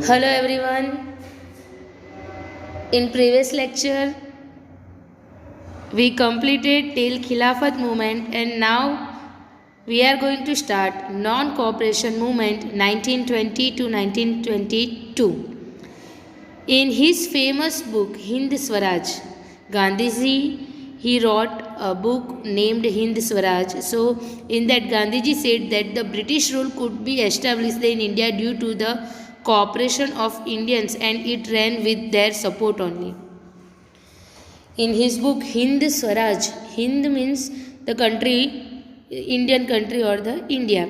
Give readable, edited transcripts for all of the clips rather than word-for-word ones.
Hello everyone. In previous lecture we completed till Khilafat movement and now we are going to start non-cooperation movement 1920 to 1922. In his famous book Hind Swaraj, Gandhiji he wrote a book named Hind Swaraj. So in that Gandhiji said that the British rule could be established in India due to the cooperation of Indians and it ran with their support only. In his book Hind Swaraj, Hind means the country, Indian country or the India.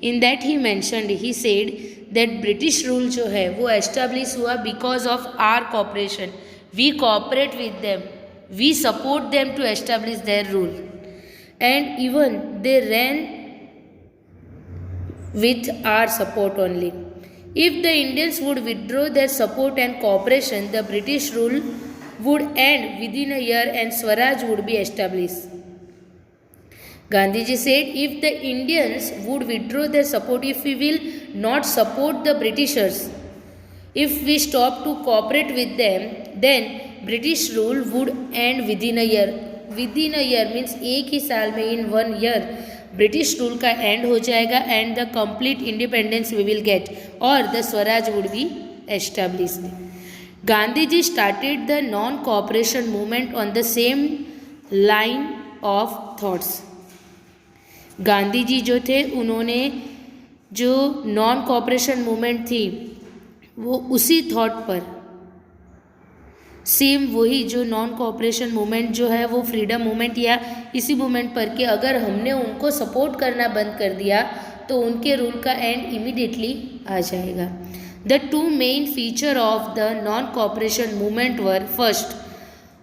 In that he mentioned, he said that British rule जो है वो establish हुआ because of our cooperation. We cooperate with them. We support them to establish their rule. And even they ran with our support only. If the Indians would withdraw their support and cooperation, the British rule would end within a year and Swaraj would be established. Gandhiji said, if the Indians would withdraw their support, if we will not support the Britishers, if we stop to cooperate with them, then British rule would end within a year. Within a year means एक ही साल में, in 1 year, British rule का end हो जाएगा and the complete independence we will get और the swaraj would be established. Gandhi started the non-cooperation movement on the same line of thoughts. Gandhi ji जो थे उन्होंने जो नॉन कॉपरेशन मूवमेंट थी वो उसी थॉट पर सेम वही जो नॉन कॉपरेशन मूवमेंट जो है वो फ्रीडम मूवमेंट या इसी मूवमेंट पर कि अगर हमने उनको सपोर्ट करना बंद कर दिया तो उनके रूल का एंड इमीडिएटली आ जाएगा. The two main feature of the non cooperation movement were first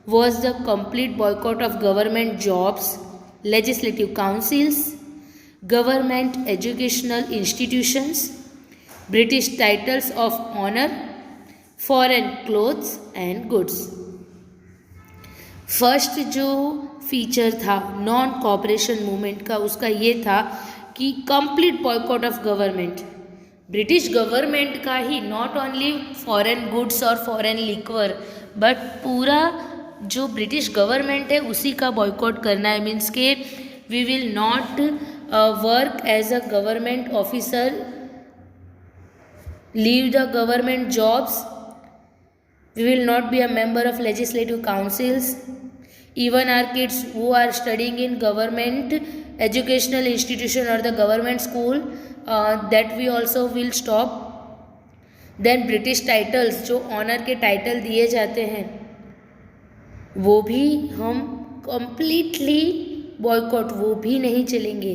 was the complete boycott of government jobs, legislative councils, government educational institutions, British titles of honor, foreign clothes and goods. First जो feature था non cooperation movement का उसका ये था कि complete boycott of government, British government का ही, not only foreign goods और foreign liquor but पूरा जो ब्रिटिश गवर्नमेंट है उसी का बॉयकॉट करना है. मीन्स के we will not work as a government officer, leave the government jobs, we will not be a member of legislative councils, even our kids who are studying in government educational institution or the government school, that we also will stop. then British titles जो honour के title दिए जाते हैं वो भी हम completely boycott, वो भी नहीं चलेंगे.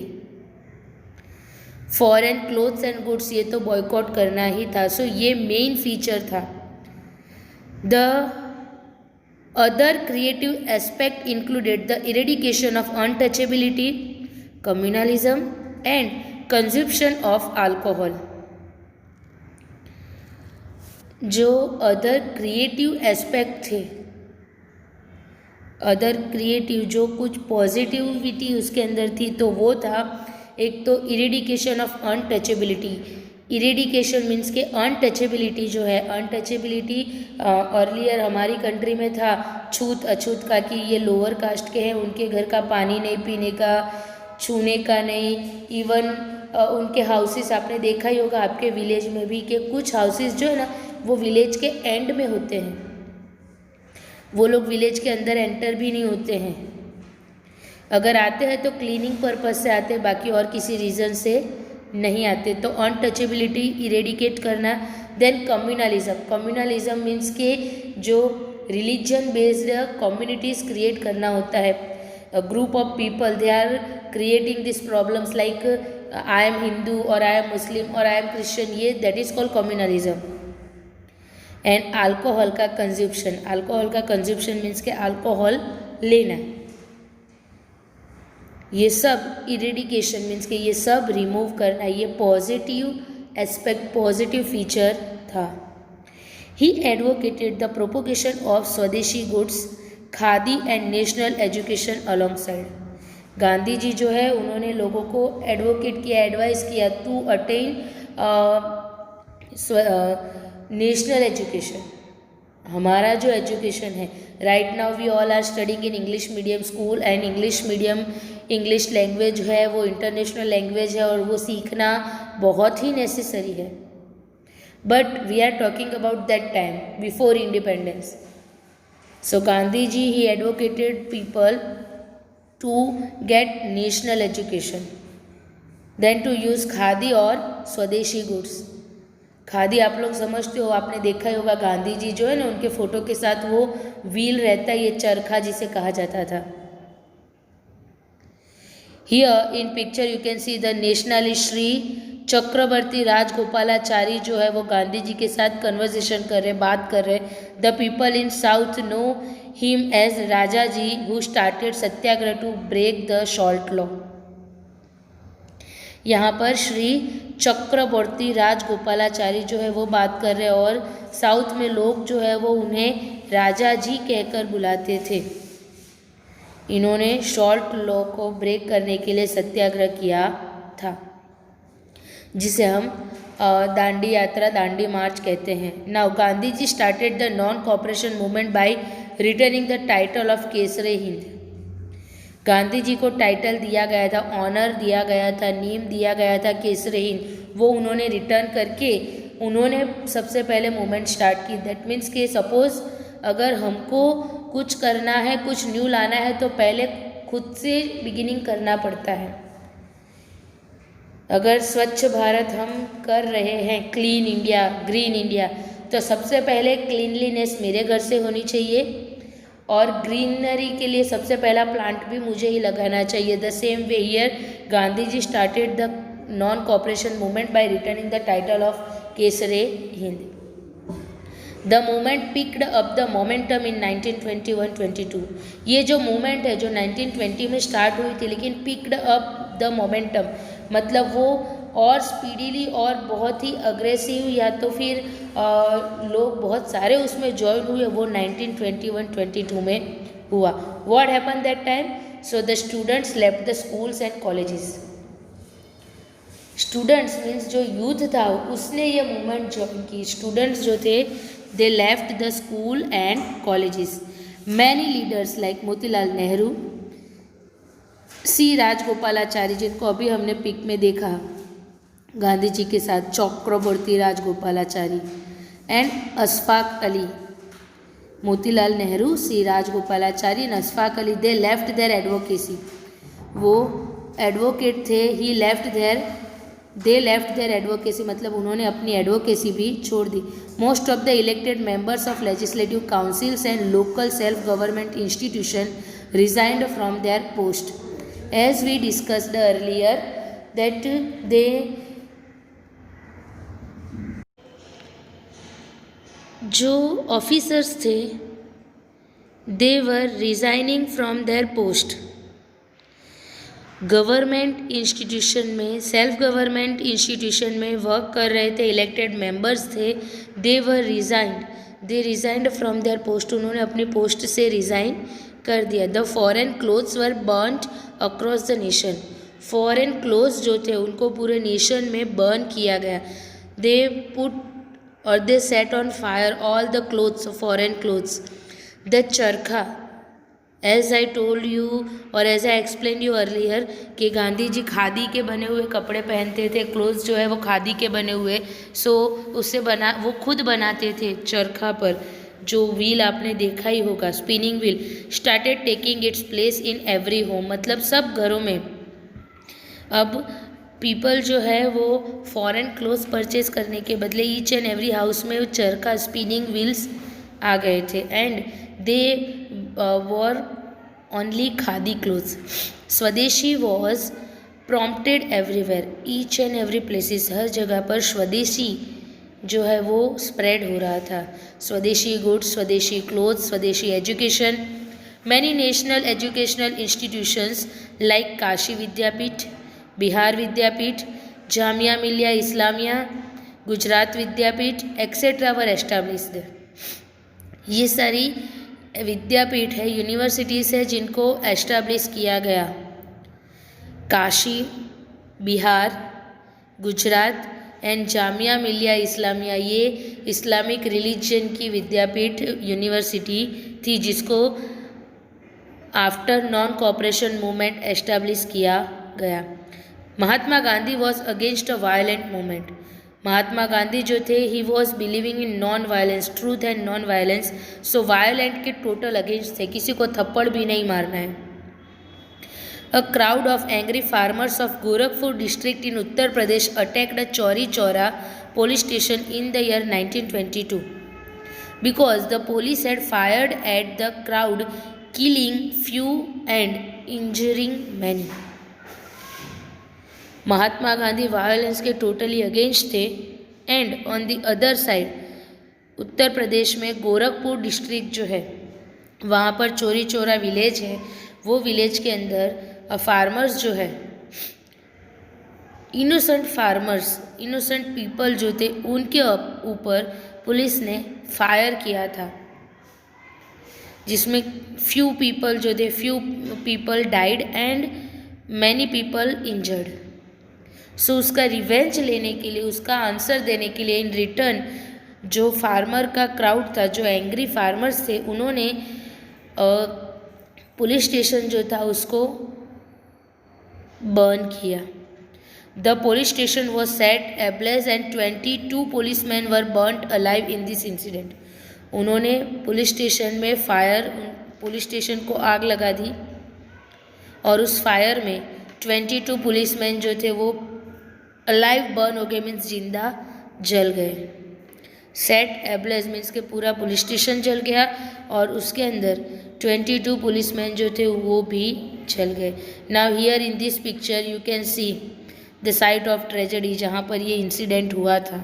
फॉरेन क्लोथ्स एंड गुड्स ये तो बॉयकॉट करना ही था. सो ये मेन फीचर था. The other creative aspect included the eradication of untouchability, communalism and consumption of alcohol. जो अदर क्रिएटिव एस्पेक्ट थे, अदर क्रिएटिव जो कुछ पॉजिटिविटी उसके अंदर थी तो वो था एक तो eradication of untouchability. Eradication means के अनटचेबिलिटी जो है, अनटचेबिलिटी अर्लियर हमारी कंट्री में था छूत अछूत का कि ये लोअर कास्ट के हैं, उनके घर का पानी नहीं पीने का, छूने का नहीं. इवन उनके हाउसेस आपने देखा ही होगा आपके विलेज में भी कि कुछ हाउसेस जो है ना वो विलेज के एंड में होते हैं, वो लोग विलेज के अंदर एंटर भी नहीं होते हैं. अगर आते हैं तो क्लीनिंग पर्पज से आते हैं, बाकी और किसी रीज़न से नहीं आते. तो अनटचेबिलिटी इरेडिकेट करना. Then communalism. कम्युनलिज्म मीन्स के जो रिलीजन बेस्ड कम्युनिटीज़ क्रिएट करना होता है. A group of people they are creating this problems like I am Hindu और आई एम मुस्लिम और आई एम क्रिश्चियन, ये that is called communalism. And alcohol का consumption. Alcohol का कंज्यूप्शन मीन्स के alcohol लेना. ये सब इरेडिकेशन मीन्स के ये सब रिमूव करना, ये पॉजिटिव एस्पेक्ट, पॉजिटिव फीचर था. He advocated the propagation of swadeshi goods, khadi and national education alongside. Gandhi ji जो है उन्होंने लोगों को एडवोकेट किया, एडवाइस किया टू अटेन नेशनल एजुकेशन, हमारा जो एजुकेशन है, right now we all are studying in English medium school and English medium, English language है वो इंटरनेशनल लैंग्वेज है और वो सीखना बहुत ही नेसेसरी है. But we are talking about that time before independence. So Gandhi ji he advocated people to get national education, then to use khadi और स्वदेशी गुड्स. खादी आप लोग समझते हो, आपने देखा ही होगा, गांधी जी जो है ना उनके फोटो के साथ वो व्हील रहता है, ये चरखा जिसे कहा जाता था. Here in picture you can see the nationalist Shri Chakravarthi Rajagopalachari जो है वो गांधी जी के साथ कन्वर्सेशन कर रहे, बात कर रहे. The people in south know him as Raja ji who started satyagraha to break the salt law. यहाँ पर श्री चक्रवर्ती राजगोपालाचारी जो है वो बात कर रहे हैं और साउथ में लोग जो है वो उन्हें राजा जी कहकर बुलाते थे. इन्होंने सॉल्ट लॉ को ब्रेक करने के लिए सत्याग्रह किया था, जिसे हम दांडी यात्रा, दांडी मार्च कहते हैं. Now Gandhi ji started the non cooperation movement by returning the title of Kaisar-e Hind. Gandhi ji को टाइटल दिया गया था, ऑनर दिया गया था, नेम दिया गया था केसरे हिंद, वो उन्होंने रिटर्न करके उन्होंने सबसे पहले मूवमेंट स्टार्ट की. दैट मीन्स कि सपोज अगर हमको कुछ करना है, कुछ न्यू लाना है, तो पहले खुद से बिगिनिंग करना पड़ता है. अगर स्वच्छ भारत हम कर रहे हैं, क्लीन इंडिया, ग्रीन इंडिया, तो सबसे पहले क्लीनलीनेस मेरे घर से होनी चाहिए और ग्रीनरी के लिए सबसे पहला प्लांट भी मुझे ही लगाना चाहिए. The same way here Gandhi ji started the non cooperation movement by returning the title of Kaisar-e Hind. The movement picked up the momentum in 1921-22. ये जो मूवमेंट है जो 1920 में स्टार्ट हुई थी, लेकिन पिक्ड अप द मोमेंटम मतलब वो और स्पीडीली और बहुत ही अग्रेसिव या तो फिर लोग बहुत सारे उसमें ज्वाइन हुए, वो 1921-22 में हुआ. What happen that time? So the students left the schools and colleges. Students means जो यूथ था उसने ये मूवमेंट ज्वाइन की. स्टूडेंट्स जो थे they left the school and colleges. Many leaders like Motilal Nehru, C Rajagopalachari जिनको अभी हमने पिक में देखा गांधी जी के साथ, Chakravarthi Rajagopalachari and Ashfaq Ali. Motilal Nehru, C Rajagopalachari and Ashfaq Ali, they left their advocacy. वो एडवोकेट थे. He left their, they left their advocacy मतलब उन्होंने अपनी एडवोकेसी भी छोड़ दी. Most of the elected members of legislative councils and local self government institution resigned from their post. As we discussed earlier that they जो officers थे they were resigning from their post. Government institution में, self government institution में work कर रहे थे, elected members थे, they were resigned, they resigned from their post, उन्होंने अपनी पोस्ट से रिज़ाइन कर दिया. The foreign clothes were burned across the nation. Foreign clothes जो थे उनको पूरे नेशन में बर्न किया गया. दे पुट और they set on fire all the clothes, foreign clothes. The charkha, as I told you और as I explain you earlier कि गांधी जी खादी के बने हुए कपड़े पहनते थे. क्लोथ्स जो है वो खादी के बने हुए, सो उससे बना, वो खुद बनाते थे चरखा पर, जो व्हील आपने देखा ही होगा, spinning wheel. Started taking its place in every home, मतलब सब घरों में अब पीपल जो है वो फॉरेन क्लोथ्स परचेज करने के बदले ईच एंड एवरी हाउस में चरखा, स्पिनिंग व्हील्स आ गए थे. And they wore only khadi clothes. स्वदेशी was prompted everywhere, each and every places, हर जगह पर स्वदेशी जो है वो स्प्रेड हो रहा था. स्वदेशी goods, swadeshi clothes, swadeshi education. Many national educational institutions like Kashi Vidyapith, Bihar Vidyapith, Jamia Millia Islamia, Gujarat Vidyapith etcetera were established. ये सारी विद्यापीठ है, यूनिवर्सिटीज़ है जिनको एस्टैब्लिश किया गया. काशी, बिहार, गुजरात एंड जामिया मिलिया इस्लामिया, ये इस्लामिक रिलीजन की विद्यापीठ यूनिवर्सिटी थी जिसको after non cooperation movement establish किया गया। Mahatma Gandhi was against a violent movement. Mahatma Gandhi जो थे he was believing in non violence, truth and non violence. So violent के टोटल अगेंस्ट थे, किसी को थप्पड़ भी नहीं मारना है। A crowd of angry farmers of Gorakhpur district in Uttar Pradesh attacked a Chauri Chaura police station in the year 1922 because the police had fired at the crowd, killing few and injuring many. Mahatma Gandhi violence के totally against थे and on the other side Uttar Pradesh में Gorakhpur district जो है वहाँ पर Chauri Chaura village है, वो village के अंदर फार्मर्स जो है, इनोसेंट फार्मर्स, इनोसेंट पीपल जो थे, उनके ऊपर पुलिस ने फायर किया था, जिसमें फ्यू पीपल जो थे, few people died and many people injured. So उसका रिवेंज लेने के लिए, उसका आंसर देने के लिए इन रिटर्न जो फार्मर का क्राउड था, जो एंग्री फार्मर्स थे, उन्होंने पुलिस स्टेशन जो था उसको बर्न किया। The police station was set ablaze and 22 policemen were burned alive in this incident. उन्होंने पुलिस स्टेशन में फायर, पुलिस स्टेशन को आग लगा दी और उस फायर में 22 पुलिसमैन जो थे वो अलाइव बर्न हो गए, मीन्स जिंदा जल गए। सेट एब्लेज मीन्स के पूरा पुलिस स्टेशन जल गया और उसके अंदर 22 पुलिसमैन जो थे वो भी जल गए। Now here in this picture you can see the site of tragedy, जहाँ पर ये इंसिडेंट हुआ था।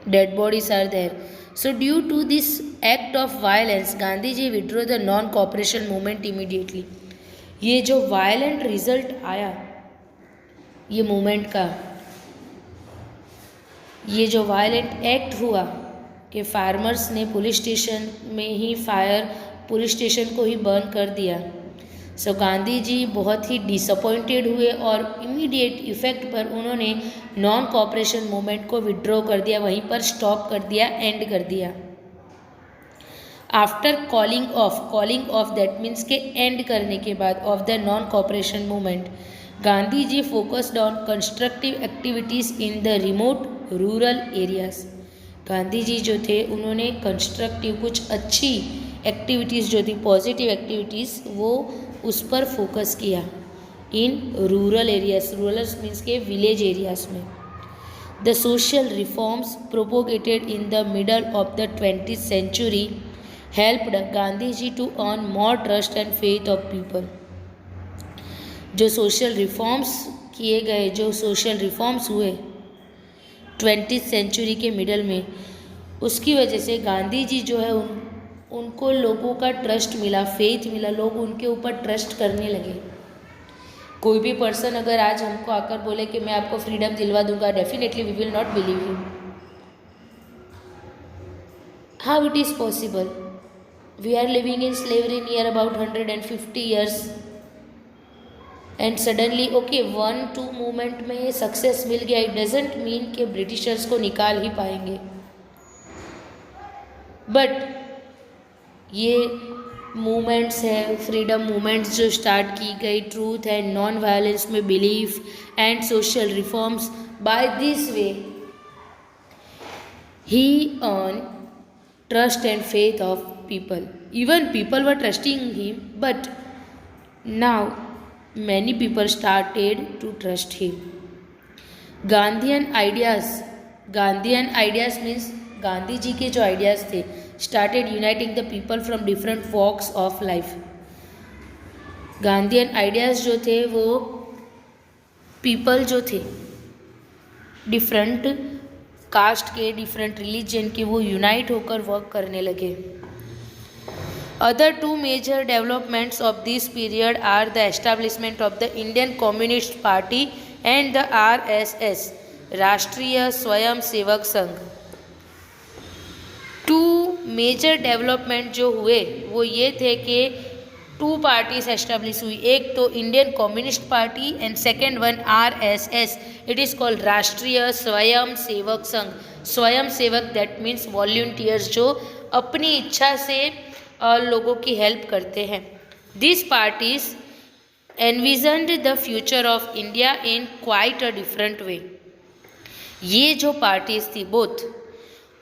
Dead bodies are there. So due to this act of violence Gandhi ji withdraw the non cooperation movement immediately. ये जो वायलेंट रिजल्ट आया ये movement का, ये जो वायलेंट एक्ट हुआ कि फार्मर्स ने पुलिस स्टेशन में ही फायर, पुलिस स्टेशन को ही बर्न कर दिया। सो गांधी जी बहुत ही डिसअपॉइंटेड हुए और इमीडिएट इफेक्ट पर उन्होंने नॉन कॉपरेशन मूवमेंट को विड्रॉ कर दिया, वहीं पर स्टॉप कर दिया, एंड कर दिया। After calling off that means के एंड करने के बाद of the non cooperation movement, Gandhi ji focused on constructive activities in the remote rural areas. Gandhi ji जो थे उन्होंने कंस्ट्रक्टिव, कुछ अच्छी एक्टिविटीज़ जो थी, पॉजिटिव एक्टिविटीज़, वो उस पर फोकस किया in rural areas. Rural means के विलेज एरियाज में। The social reforms propogated in the middle of the 20th century helped Gandhi ji to earn more trust and faith of people. जो social reforms किए गए, जो सोशल रिफॉर्म्स हुए 20th century के middle में, उसकी वजह से गांधी जी जो है उनको लोगों का ट्रस्ट मिला, फेथ मिला, लोग उनके ऊपर ट्रस्ट करने लगे। कोई भी पर्सन अगर आज हमको आकर बोले कि मैं आपको फ्रीडम दिलवा दूंगा, definitely we will not believe him. How it is possible? We are living in slavery near about 150 years and suddenly okay 1-2 मूवमेंट में सक्सेस मिल गया, इट डजेंट मीन कि ब्रिटिशर्स को निकाल ही पाएंगे। बट ये मूवमेंट्स है, फ्रीडम मूवमेंट्स जो स्टार्ट की गई, ट्रूथ एंड नॉन वायलेंस में belief and social reforms, by this way he earn trust and faith of people. Even people were trusting him, but now many people started to trust him. Gandhian ideas means Gandhi ji के जो ideas थे started uniting the people from different walks of life. Gandhian ideas जो थे वो people जो थे different caste के, different religion के, वो यूनाइट होकर वर्क करने लगे। Other two major developments of this period are the establishment of the Indian Communist Party and the RSS, राष्ट्रीय स्वयं Sevak Sangh. To major development जो हुए वो ये थे कि 2 पार्टीज एस्टेब्लिश हुई, एक तो Indian communist party and second one RSS, it is called राष्ट्रीय स्वयं सेवक संघ। स्वयं सेवक दैट मीन्स वॉल्टियर्स, जो अपनी इच्छा से लोगों की हेल्प करते हैं। This parties envisioned the future of India in quite a different way। ये जो पार्टीज थी बोथ,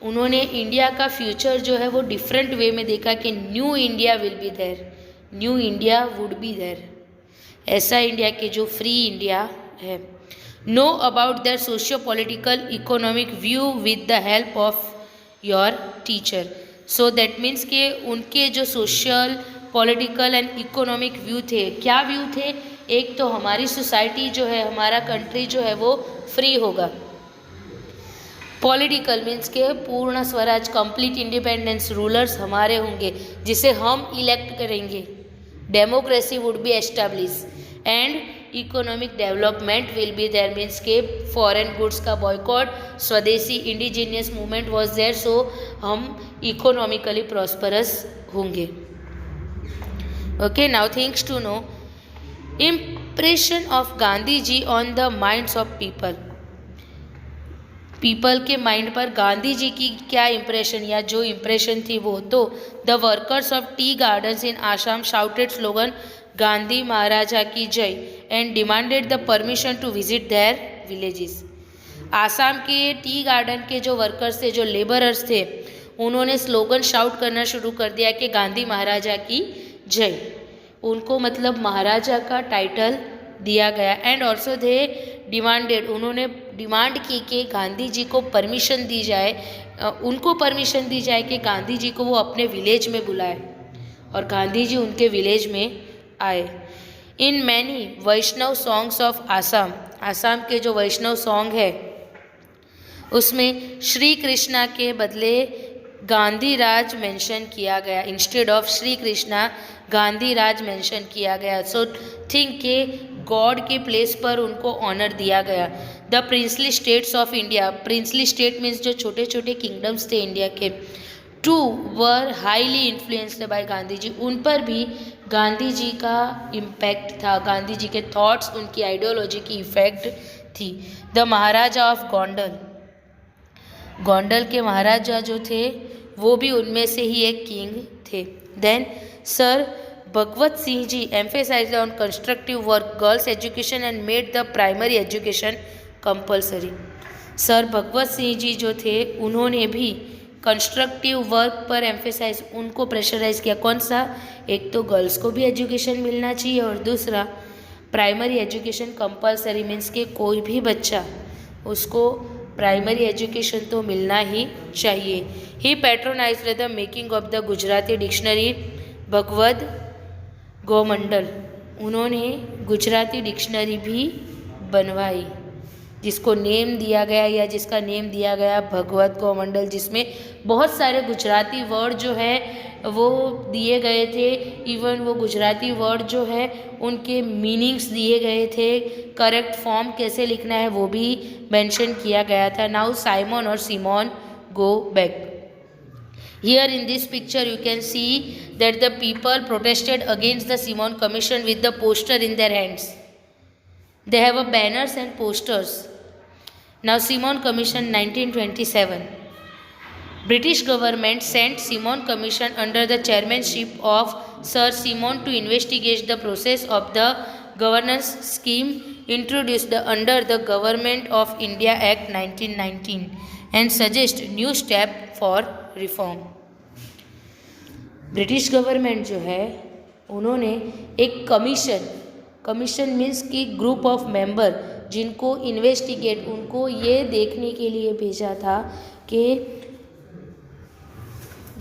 उन्होंने इंडिया का फ्यूचर जो है वो डिफरेंट वे में देखा कि new India will be there, new India would be there, ऐसा इंडिया के जो फ्री इंडिया है। Know about their socio political economic view with the help of your teacher. So that means के उनके जो social political and economic view थे, क्या view थे? एक तो हमारी सोसाइटी जो है, हमारा कंट्री जो है वो फ्री होगा। पॉलिटिकल मीन्स के पूर्ण स्वराज, कंप्लीट इंडिपेंडेंस, रूलर्स हमारे होंगे जिसे हम इलेक्ट करेंगे। Democracy would be establish and economic development will be there, means के फॉरेन गुड्स का boycott, Swadeshi indigenous movement was there, so हम इकोनॉमिकली प्रॉस्परस होंगे। Okay, now things to know. Impression of Gandhi ji on the minds of people। People के mind पर गांधी जी की क्या impression या जो इम्प्रेशन थी वो, तो the workers of tea gardens in Assam shouted slogan Gandhi Maharaja की जय and demanded the permission to visit their villages. Assam के टी गार्डन के जो वर्कर्स थे, जो लेबरर्स थे, उन्होंने स्लोगन शाउट करना शुरू कर दिया कि गांधी महाराजा की जय। उनको मतलब महाराजा का टाइटल दिया गया। एंड ऑल्सो दे डिमांडेड, उन्होंने डिमांड की कि गांधी जी को परमिशन दी जाए, उनको परमिशन दी जाए कि गांधी जी को वो अपने विलेज में बुलाए, और गांधी जी उनके विलेज में आए। In many Vaishnav songs of Assam, Assam के जो वैष्णव सॉन्ग है उसमें श्री कृष्णा के बदले गांधी राज मेंशन किया गया। Instead of Shri Krishna Gandhi Raj mention किया गया। सो थिंक के गॉड के प्लेस पर उनको ऑनर दिया गया। The princely states of India, princely state means जो छोटे छोटे किंगडम्स थे इंडिया के, two were highly influenced by Gandhi ji, उन पर भी गांधी जी का इम्पैक्ट था, गांधी जी के थॉट्स, उनकी आइडियोलॉजी की इफेक्ट थी। The Maharaja of Gondal, Gondal के महाराजा जो थे वो भी उनमें से ही एक किंग थे। Then sir Bhagvat Singh ji emphasized on constructive work, girls education and made the primary education compulsory. Sir Bhagvat Singh ji जो थे उन्होंने भी कंस्ट्रक्टिव वर्क पर एम्फेसाइज, उनको प्रेशराइज किया। कौन सा? एक तो गर्ल्स को भी एजुकेशन मिलना चाहिए और दूसरा प्राइमरी एजुकेशन कंपलसरी, मीन्स के कोई भी बच्चा उसको प्राइमरी एजुकेशन तो मिलना ही चाहिए। He patronized the making of the Gujarati dictionary Bhagavad Gomandal, उन्होंने गुजराती डिक्शनरी भी बनवाई जिसको नेम दिया गया या जिसका नेम दिया गया भगवत गोमंडल, जिसमें बहुत सारे गुजराती वर्ड जो है वो दिए गए थे। इवन वो गुजराती वर्ड जो है उनके मीनिंग्स दिए गए थे, करेक्ट फॉर्म कैसे लिखना है वो भी मेंशन किया गया था। नाउ साइमन और Simon go back. Here in this picture you can see that the people protested against the Simon Commission with the poster in their hands. They have a banners and posters. Now Simon Commission 1927. British government sent Simon Commission under the chairmanship of Sir Simon to investigate the process of the governance scheme introduced under the Government of India Act 1919 and suggest new step for reform. British government जो है उन्होंने एक commission means कि group of member जिनको investigate, उनको ये देखने के लिए भेजा था कि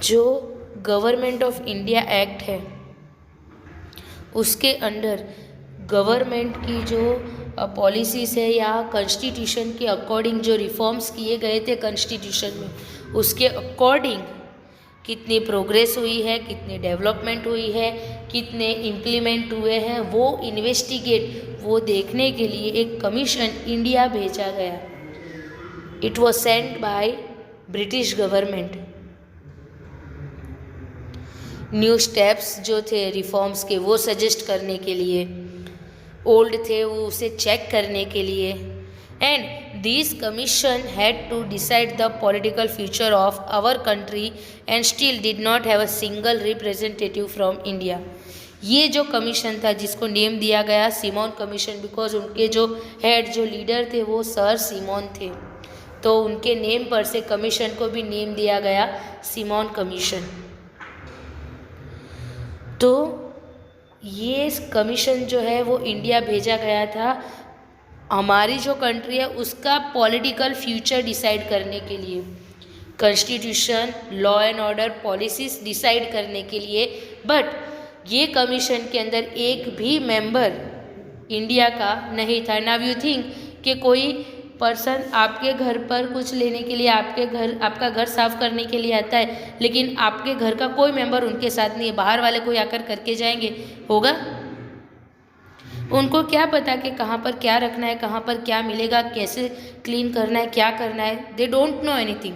जो गवर्नमेंट ऑफ इंडिया एक्ट है उसके अंडर गवर्नमेंट की जो पॉलिसीज़ है या कॉन्स्टिट्यूशन के अकॉर्डिंग जो रिफॉर्म्स किए गए थे कॉन्स्टिट्यूशन में, उसके अकॉर्डिंग कितनी प्रोग्रेस हुई है, कितनी डेवलपमेंट हुई है, कितने इम्प्लीमेंट हुए हैं, वो इन्वेस्टिगेट, वो देखने के लिए एक कमीशन इंडिया भेजा गया। It was sent by British government. New steps जो थे रिफॉर्म्स के वो सजेस्ट करने के लिए, ओल्ड थे वो उसे चेक करने के लिए। And this commission had to decide the political future of our country and still did not have a single representative from India. ये जो कमीशन था जिसको नेम दिया गया सिमोन कमीशन, बिकॉज उनके जो हेड जो लीडर थे वो सर सिमोन थे, तो उनके नेम पर से कमीशन को भी नेम दिया गया सिमोन कमीशन। तो ये कमीशन जो है वो इंडिया भेजा गया था हमारी जो कंट्री है उसका पॉलिटिकल फ्यूचर डिसाइड करने के लिए, constitution, law and order, policies decide करने के लिए। बट ये कमीशन के अंदर एक भी मेंबर इंडिया का नहीं था। नाउ यू थिंक कि कोई पर्सन आपके घर पर कुछ लेने के लिए आपका घर साफ करने के लिए आता है, लेकिन आपके घर का कोई मेंबर उनके साथ नहीं है, बाहर वाले कोई आकर करके जाएंगे? होगा? उनको क्या पता कि कहाँ पर क्या रखना है, कहाँ पर क्या मिलेगा, कैसे क्लीन करना है, क्या करना है? They don't know anything.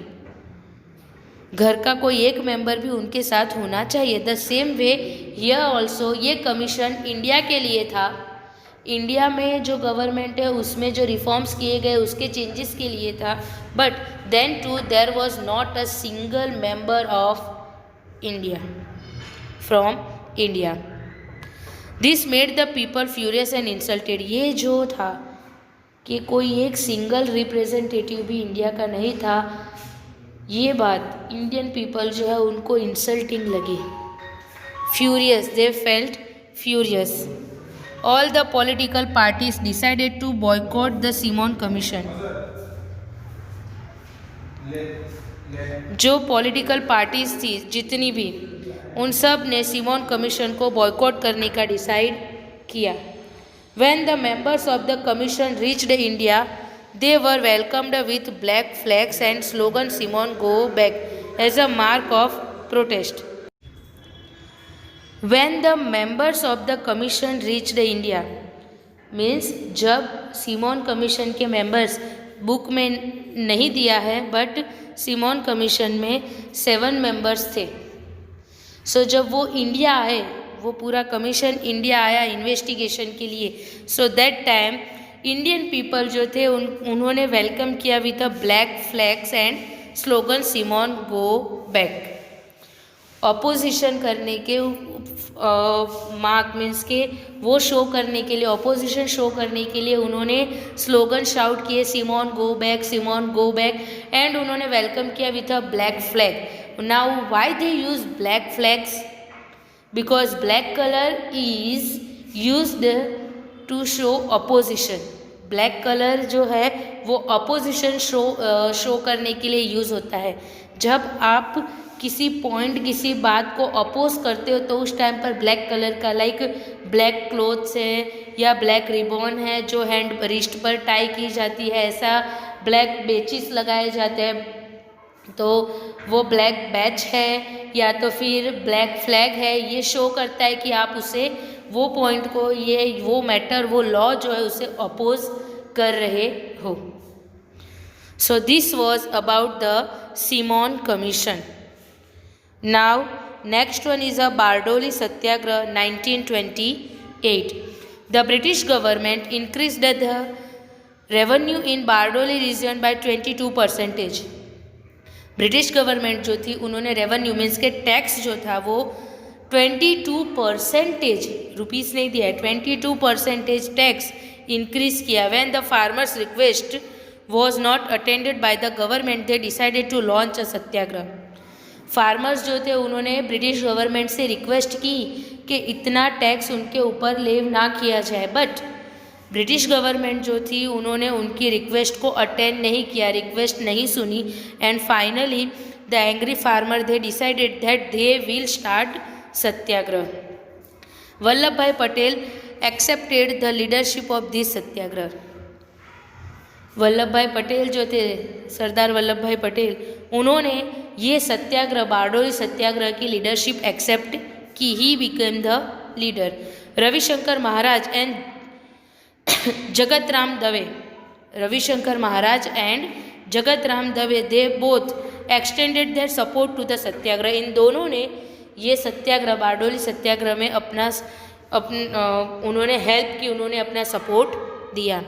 घर का कोई एक मेंबर भी उनके साथ होना चाहिए। The same way here also ये कमीशन इंडिया के लिए था, इंडिया में जो गवर्नमेंट है उसमें जो रिफॉर्म्स किए गए उसके चेंजेस के लिए था। But then too there was not a single member of India from India. This made the people furious and insulted. ये जो था कि कोई एक सिंगल रिप्रेजेंटेटिव भी इंडिया का नहीं था, ये बात इंडियन पीपल जो है उनको इंसल्टिंग लगी। Furious, they felt furious. All the political parties decided to boycott the Simon Commission. जो पॉलिटिकल पार्टीज थी जितनी भी, उन सब ने सिमोन कमीशन को बॉयकॉट करने का डिसाइड किया। When the members of the commission reached India, they were welcomed with black flags and slogan "Simon go back" as a mark of protest. When the members of the commission reached India means जब Simone commission के members, book में नहीं दिया है but Simone commission में 7 members थे। सो जब वो इंडिया आए, वो पूरा कमीशन इंडिया आया इन्वेस्टिगेशन के लिए, so that time Indian people जो थे उन्होंने वेलकम किया with a black flags and slogan Simon go back. Opposition करने के मार्क मीन्स के वो शो करने के लिए, ऑपोजिशन शो करने के लिए उन्होंने स्लोगन शाउट किए Simon go back, Simon go back, and उन्होंने वेलकम किया with a black flag. Now why they use black flags? Because black colour is used to show opposition. Black colour जो है वो ऑपोजिशन शो करने के लिए use होता है। जब आप किसी पॉइंट, किसी बात को अपोज करते हो तो उस टाइम पर ब्लैक कलर का, लाइक ब्लैक क्लोथ्स है या ब्लैक रिबॉन है जो हैंड रिस्ट पर टाई की जाती है, ऐसा ब्लैक बेचिस लगाए जाते हैं, तो वो ब्लैक बैच है या तो फिर ब्लैक फ्लैग है। ये शो करता है कि आप उसे, वो पॉइंट को, ये वो मैटर, वो लॉ जो है उसे अपोज कर रहे हो। So this was about the Simon commission. Now, next one is a Bardoli Satyagraha 1928. The British government increased the revenue in Bardoli region by 22%. British government जो थी उन्होंने रेवेन्यू मीन्स के टैक्स जो था वो 22%, रुपीज़ नहीं दिया है, 22% टैक्स इंक्रीज किया। When the farmers' request was not attended by the government, they decided to launch a satyagraha. Farmers जो थे उन्होंने ब्रिटिश गवर्नमेंट से रिक्वेस्ट की कि इतना टैक्स उनके ऊपर लेव ना किया जाए, बट ब्रिटिश गवर्नमेंट जो थी उन्होंने उनकी रिक्वेस्ट को अटेंड नहीं किया, रिक्वेस्ट नहीं सुनी, and finally the angry farmer they decided that they will start satyagraha. Vallabh भाई Patel accepted the leadership of this satyagraha. Vallabh भाई पटेल जो थे, सरदार वल्लभ भाई पटेल, उन्होंने ये सत्याग्रह, बारडोली सत्याग्रह की लीडरशिप एक्सेप्ट की। He became the leader. Ravishankar Maharaj and Jagat Ram Dave, Ravishankar Maharaj and Jagat Ram Dave, they both extended their support to the satyagraha. इन दोनों ने ये सत्याग्रह, बारडोली सत्याग्रह में उन्होंने हेल्प की, उन्होंने अपना सपोर्ट दिया।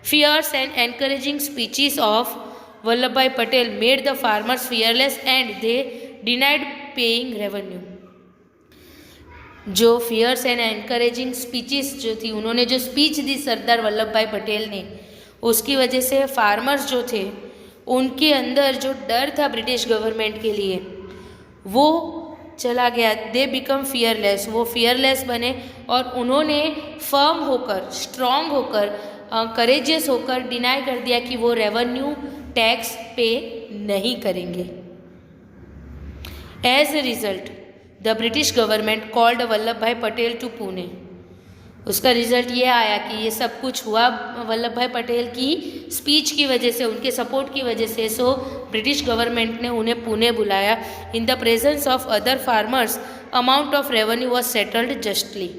Fierce and encouraging speeches of Vallabh भाई Patel made the farmers fearless and they denied paying revenue. जो फियर्स एंड एनकरेजिंग स्पीचेस जो थी, उन्होंने जो स्पीच दी सरदार वल्लभ भाई पटेल ने, उसकी वजह से फार्मर्स जो थे उनके अंदर जो डर था ब्रिटिश गवर्नमेंट के लिए वो चला गया। दे बिकम फियरलेस, वो फियरलेस बने और उन्होंने फर्म होकर, स्ट्रॉन्ग होकर, करेजियस होकर डिनाई कर दिया कि वो रेवेन्यू टैक्स पे नहीं करेंगे। As a result the British government called Vallabh भाई पटेल टू पुणे। उसका रिजल्ट ये आया कि ये सब कुछ हुआ वल्लभ भाई पटेल की स्पीच की वजह से, उनके सपोर्ट की वजह से। सो ब्रिटिश गवर्नमेंट ने उन्हें पुणे बुलाया। In the presence of other farmers amount of revenue was settled justly.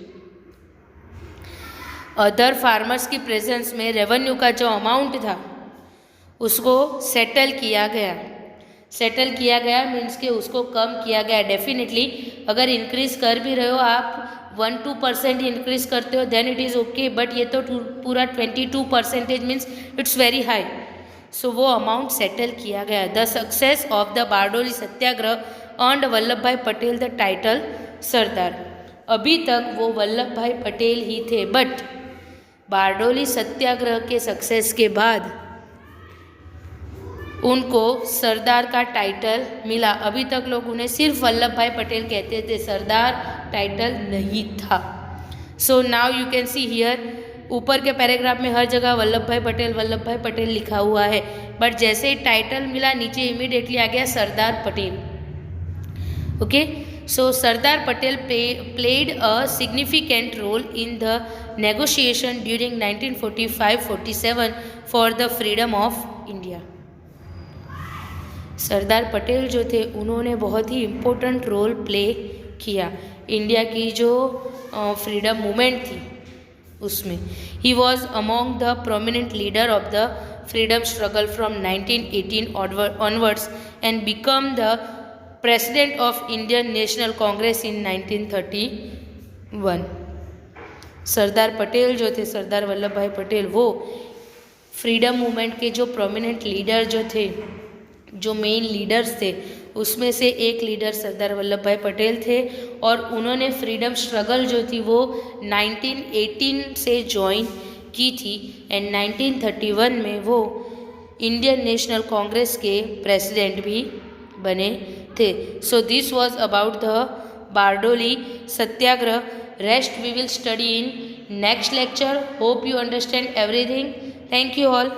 Other farmers की प्रेजेंस में रेवेन्यू का जो अमाउंट था उसको सेटल किया गया। सेटल किया गया मीन्स कि उसको कम किया गया। डेफिनेटली अगर इंक्रीज कर भी रहे हो आप 1-2% इंक्रीज करते हो then it is okay, but ये तो पूरा 22% means it's very high. So वो अमाउंट सेटल किया गया। The success of the Bardoli Satyagraha earned Vallabh भाई पटेल द टाइटल सरदार। अभी तक वो वल्लभ भाई पटेल ही थे, बट बारडोली सत्याग्रह के सक्सेस के बाद उनको सरदार का टाइटल मिला। अभी तक लोग उन्हें सिर्फ वल्लभ भाई पटेल कहते थे, सरदार टाइटल नहीं था। So now you can see here, ऊपर के पैराग्राफ में हर जगह वल्लभ भाई पटेल लिखा हुआ है, बट जैसे ही टाइटल मिला नीचे इमीडिएटली आ गया Sardar Patel. Okay, so Sardar Patel played a significant role in the negotiation during 1945-47 for the freedom of India. Sardar Patel जो थे उन्होंने बहुत ही इम्पोर्टेंट रोल प्ले किया इंडिया की जो फ्रीडम मूवमेंट थी उसमें। He was among the prominent leader of the freedom struggle from 1918 onwards and became the president of Indian National Congress in 1931। Sardar Patel जो थे, सरदार वल्लभ भाई पटेल, वो फ्रीडम मूवमेंट के जो प्रोमिनेंट लीडर जो थे, जो मेन लीडर्स थे, उसमें से एक लीडर सरदार वल्लभ भाई पटेल थे। और उन्होंने फ्रीडम स्ट्रगल जो थी वो 1918 से ज्वाइन की थी एंड 1931 में वो इंडियन नेशनल कांग्रेस के प्रेसिडेंट भी बने थे। So this was about the Bardoli Satyagraha. Rest we will study in next lecture. Hope you understand everything. Thank you all.